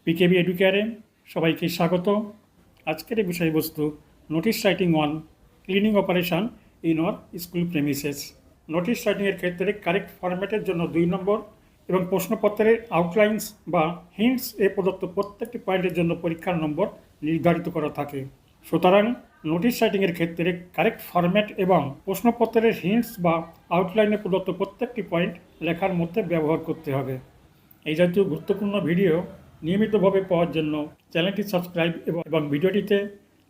PKb এডুকেয়ারে সবাইকে স্বাগত। আজকের বিষয়বস্তু notice writing on cleaning operation in our school premises. Notice রাইটিংয়ের ক্ষেত্রে কারেক্ট ফরম্যাটের জন্য 2 নম্বর এবং প্রশ্নপত্রের আউটলাইন্স বা হিন্টস এ প্রদত্ত প্রত্যেকটি পয়েন্টের জন্য পরীক্ষার নম্বর নির্ধারিত করা থাকে। সুতরাং নোটিশ রাইটিংয়ের ক্ষেত্রে কারেক্ট ফরম্যাট এবং প্রশ্নপত্রের হিন্টস বা আউটলাইনে প্রদত্ত প্রত্যেকটি পয়েন্ট লেখার মধ্যে ব্যবহার করতে হবে। এই জাতীয় গুরুত্বপূর্ণ ভিডিও নিয়মিতভাবে পাওয়ার জন্য চ্যানেলটি সাবস্ক্রাইব এবং ভিডিওটিতে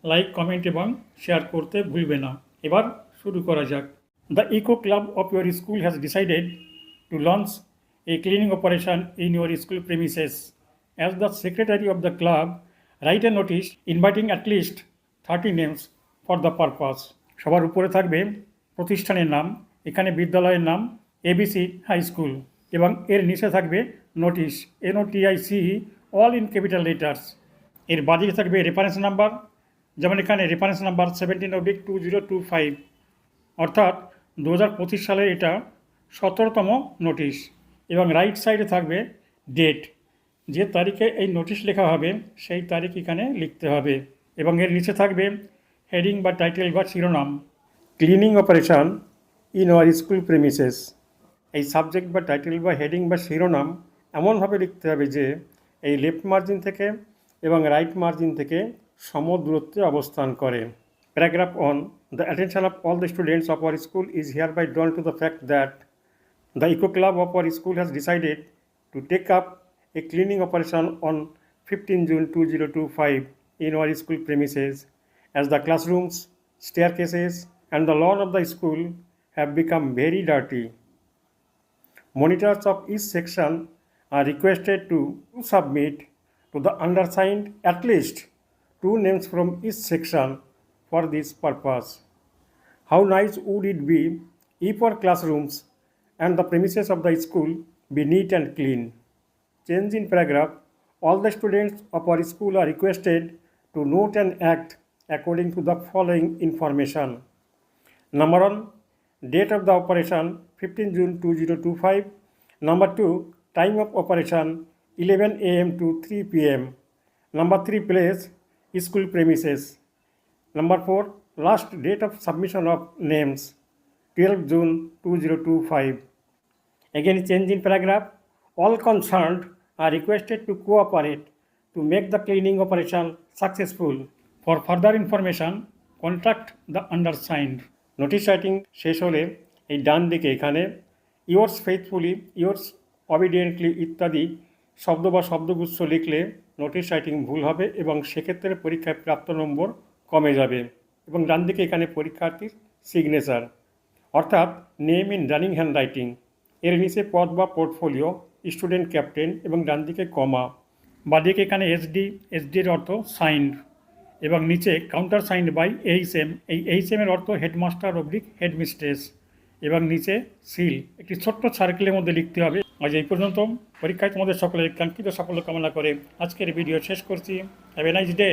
লাইক, কমেন্ট এবং শেয়ার করতে ভুলবে না। এবার শুরু করা যাক। The eco club of your school has decided to launch a cleaning operation in your school premises. As the secretary of the club, write a notice inviting at least 30 names for the purpose. সবার উপরে থাকবে প্রতিষ্ঠানের নাম, এখানে বিদ্যালয়ের নাম ABC high school, এবং এর নিচে থাকবে notice NOTICE all in capital letters. এর বাদিকে থাকবে রেফারেন্স নাম্বার, যেমন এখানে রেফারেন্স নাম্বার 17/2025, অর্থাৎ 2025 সালের এটা 17তম নোটিশ। এবং রাইট সাইডে থাকবে ডেট, যে তারিখে এই নোটিশ লেখা হবে সেই তারিখ এখানে লিখতে হবে। এবং এর নিচে থাকবে হেডিং বা টাইটেল বা শিরোনাম, cleaning operation in our school premises. এই সাবজেক্ট বা টাইটেল বা হেডিং বা শিরোনাম এমনভাবে লিখতে হবে যে এই লেফট মার্জিন থেকে এবং রাইট মার্জিন থেকে সম দূরত্বে অবস্থান করে। Paragraph on the attention of all the students of our school is hereby drawn to the fact that the Eco Club of our school has decided to take up a cleaning operation on 15 June 2025 in our school premises, as the classrooms, staircases, and the lawn of the school have become very dirty. Monitors of each section are requested to submit to the undersigned at least 2 names from each section for this purpose. How nice would it be if our classrooms and the premises of the school be neat and clean. Change in paragraph. All the students of our school are requested to note and act according to the following information. Number 1, date of the operation 15 June 2025. Number 2, time of operation 11 a.m. to 3 p.m. Number 3, place school premises. Number 4, last date of submission of names 12 June 2025. Again, change in paragraph. All concerned are requested to cooperate to make the cleaning operation successful. For further information, contact the undersigned. Notice writing শেষ হলে এই ডান দিকে এখানে yours faithfully, yours obediently ইত্যাদি শব্দ বা শব্দগুচ্ছ লিখলে notice writing ভুল হবে এবং সেক্ষেত্রে পরীক্ষায় প্রাপ্ত নম্বর কমে যাবে। এবং ডান দিকে এখানে পরীক্ষার্থীর সিগনেচার, অর্থাৎ name in running hand writing. এর নিচে পদ বা পোর্টফোলিও, স্টুডেন্ট ক্যাপ্টেন এবং ডান দিকে কমা। বাদিকে এখানে এসডি এর অর্থ সাইন্ড, এবং নিচে কাউন্টার সাইন্ড বাই HM। এই HM এর অর্থ হেডমাস্টার / হেডমিস্ট্রেস, এবং নিচে সিল একটি ছোট্ট সার্কেলের মধ্যে লিখতে হবে। আজ এই পর্যন্ত। পরীক্ষায় তোমাদের সকলের কাঙ্ক্ষিত সাফল্য কামনা করে আজকের ভিডিও শেষ করছি। Have a nice day.